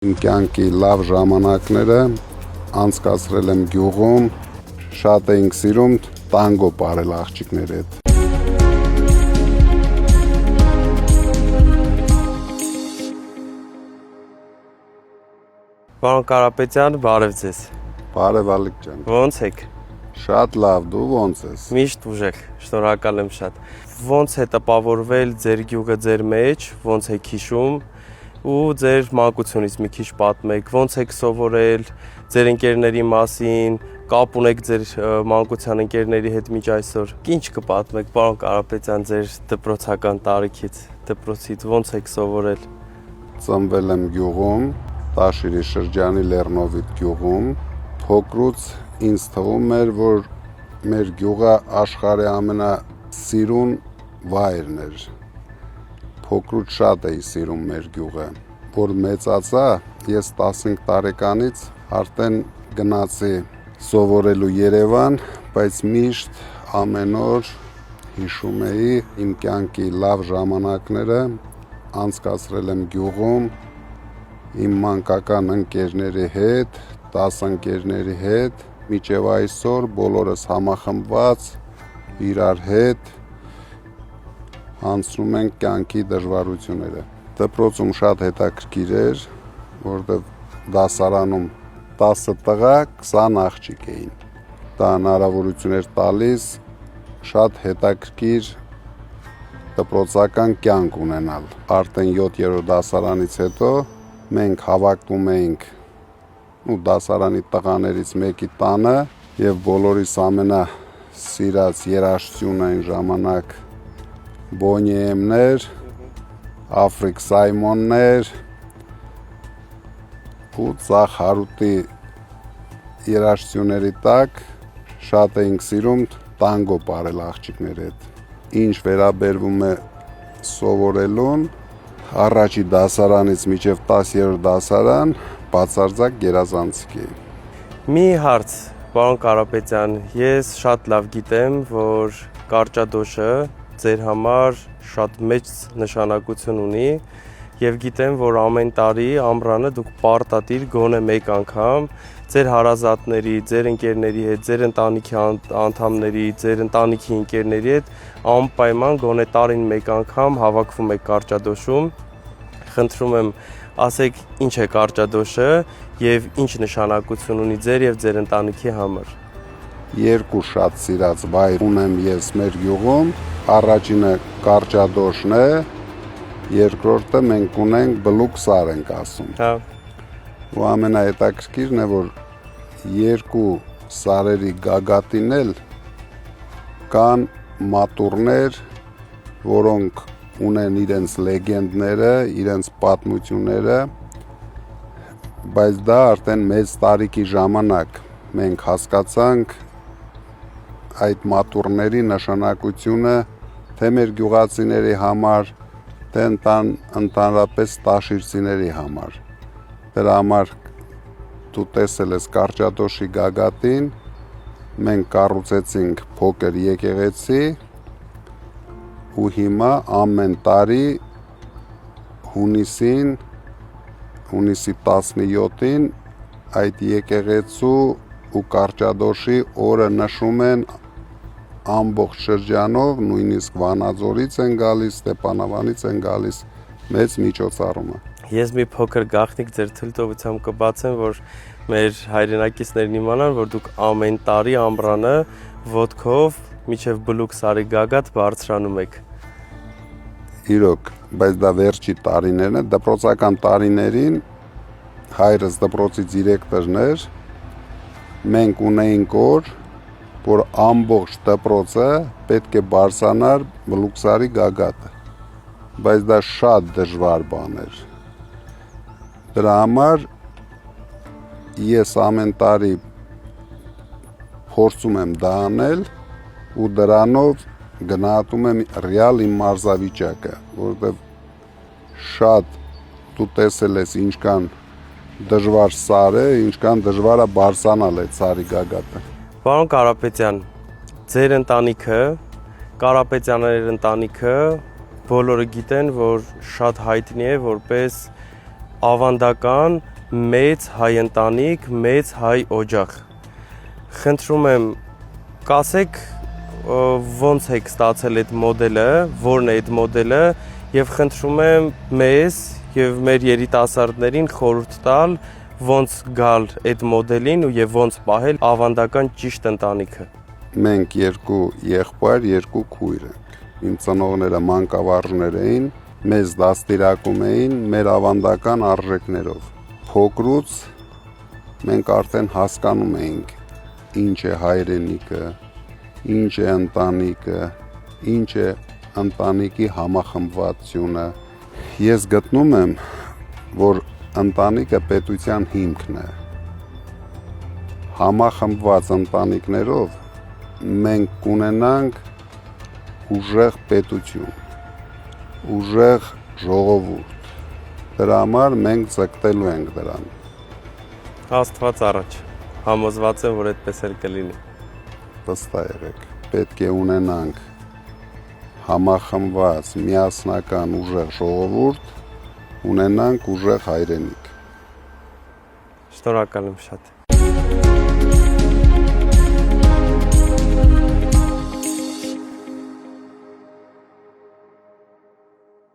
Իմ կյանքի լավ ժամանակները անցկացրել եմ գյուղում, շատ էինք սիրում տանգո պարել աղջիկների հետ։ Պարոն Կարապետյան, բարև ձեզ։ Բարև Ալիկ ջան։ Ոնց եք։ Շատ լավ, դու ոնց ես։ Միշտ ուժեղ, շնորհակալ եմ շատ։ Ոնց է տպավորվել ձեր գյուղը ձեր մեջ, ոնց եք հիշում ու ձեր մանկությունից մի քիչ պատմեք, ոնց եք սովորել ձեր ընկերների մասին, կապ ունեք ձեր մանկության ընկերների հետ միջ այսօր։ Ինչ կպատմեք, պարոն Կարապետյան, ձեր դպրոցական տարիքից, դպրոցից ոնց եք սովորել։ Ծնվել եմ գյուղում, Տաշիրի շրջանի Լեռնովիտ գյուղում։ Փոքրուց ինձ թվում էր, որ մեր գյուղը աշխարհի ամենասիրուն վայրն էր։ Փոքրուց շատ էի սիրում մեր գյուղը։ Որ մեծացա, ես 15 տարեկանից արդեն գնացի սովորելու Երևան, բայց միշտ ամեն օր հիշում էի իմ կյանքի լավ ժամանակները անցկացրել եմ գյուղում իմ մանկական ընկերների հետ, դասընկերների հետ, մինչև այսօր բոլորս համախմբված իրար հետ անցնում ենք կյանքի դժվարությունները։ Դպրոցում շատ հետաքրքիր էր, որտեղ դասարանում 10 տղա 20 աղջիկ էին։ Դա հնարավորություն էր տալիս շատ հետաքրքիր դպրոցական կյանք ունենալ։ Արդեն 7-րդ դասարանից հետո մենք հավաքվում էինք դասարանի տղաներից մեկի տանը եւ բոլորիս ամենասիրած երաժշտությունը այն ժամանակ Բոնիեմներ, Աֆրիկ Սայմոններ ու Ծախ Հարութի երաժշտությունների տակ շատ էինք սիրում տանգո պարել աղջիկների հետ։ Ինչ վերաբերվում է սովորելուն, առաջի դասարանից մինչև 10-րդ դասարան բացարձակ գերազանցիկ էի։ Մի հարց, պարոն Կարապետյան, ես շատ լավ գիտեմ, որ կարճադոշը ձեր համար շատ մեծ նշանակություն ունի եւ գիտեմ, որ ամեն տարի ամռանը դուք պարտադիր գոնե մեկ անգամ ձեր հարազատների, ձեր ընկերների հետ, ձեր ընտանիքի անդամների, ձեր ընտանիքի ընկերների հետ անպայման գոնե տարին մեկ անգամ հավաքվում եք կարճադոշում։ Խնդրում եմ, ասեք, ինչ է կարճադոշը եւ ինչ նշանակություն ունի ձեր եւ ձեր ընտանիքի համար։ Երկու շատ սիրած վայր ունեմ ես մեր գյուղում, առաջինը կարճադոշն է, երկրորդը մենք ունենք բլուկսար ենք ասում։ Հա։ Ու ամենահետաքրքիրն է, որ երկու սարերի գագաթին էլ կան մատուռներ, որոնք ունեն իրենց լեգենդները, իրենց պատմությունները, բայց դա արդեն մեծ տարիքի ժամանակ մենք հասկացանք այդ մատուռների նշանակությունը թե մեր գյուղացիների համար, թե ընդհանրապես տաշիրցիների համար։ Դրա համար դու տեսել ես կարճադոշի գագաթին, մենք կառուցեցինք փոքր եկեղեցի ու հիմա ամեն տարի հունիսի 17-ին այդ եկեղեցու ու կարճադոշի օրը նշում են ամբողջ շրջանով, նույնիսկ Վանաձորից են գալիս, Ստեփանավանից են գալիս մեծ միջոցառումը։ Ես մի փոքր գաղտնիք ձեր թույլտվությամբ կբացեմ, որ մեր հայրենակիցներն իմանան, որ դուք ամեն տարի ամռանը ոտքով միջև բլուկսարի գագաթ բարձրանում եք։ Իրոք, բայց դա վերջի տարիներն է, դպրոցական տարիներին հայրս դպրոցի դիրեկտորն էր, մենք ունեինք օր, որ ամբողջ դպրոցը պետք է բարձրանար բլուկսարի գագաթը, բայց դա շատ դժվար բան էր։ Դրա համար ես ամեն տարի փորձում եմ դա անել ու դրանով գնահատում եմ ռեալ իմ մարզավիճակը, որովհետև շատ դու տեսել ես ինչքան դժվար սար է, ինչքան դժվար է բարձրանալ այդ սարի գագաթը։ Պարոն Կարապետյան, ձեր ընտանիքը, Կարապետյանների ընտանիքը բոլորը գիտեն, որ շատ հայտնի է որպես ավանդական մեծ հայ ընտանիք, մեծ հայ օջախ։ Խնդրում եմ, կասեք ոնց եք ստացել այդ մոդելը, որն է այդ մոդելը, եւ խնդրում եմ մեզ եւ մեր երիտասարդներին խորհուրդ տալ, ոնց գալ այդ մոդելին ու եւ ոնց պահել ավանդական ճիշտ ընտանիքը։ Մենք երկու եղբայր, երկու քույր ենք։ Իմ ծնողները մանկավարժներ էին, մեզ դաստիարակում էին մեր ավանդական արժեքներով։ Փոքրուց մենք արդեն հասկանում էինք ինչ է հայրենիքը, ինչ է ընտանիքը, ինչ է ընտանիքի համախմբվածությունը։ Ես գտնում եմ, որ ընտանիքը պետության հիմքն է։ Համախմբված ընտանիքներով մենք կունենանք ուժեղ պետություն, ուժեղ ժողովուրդ։ Դրա համար մենք ձգտելու ենք դրան։ Աստված առաջ։ Համոզված եմ, որ այդպես էլ կլինի։ Վստահ եղեք, պետք է ունենանք համախմբված, միասնական ուժեղ ժողովուրդ, ունենանք ուժեղ հայրենիք։ Շնորհակալ եմ շատ։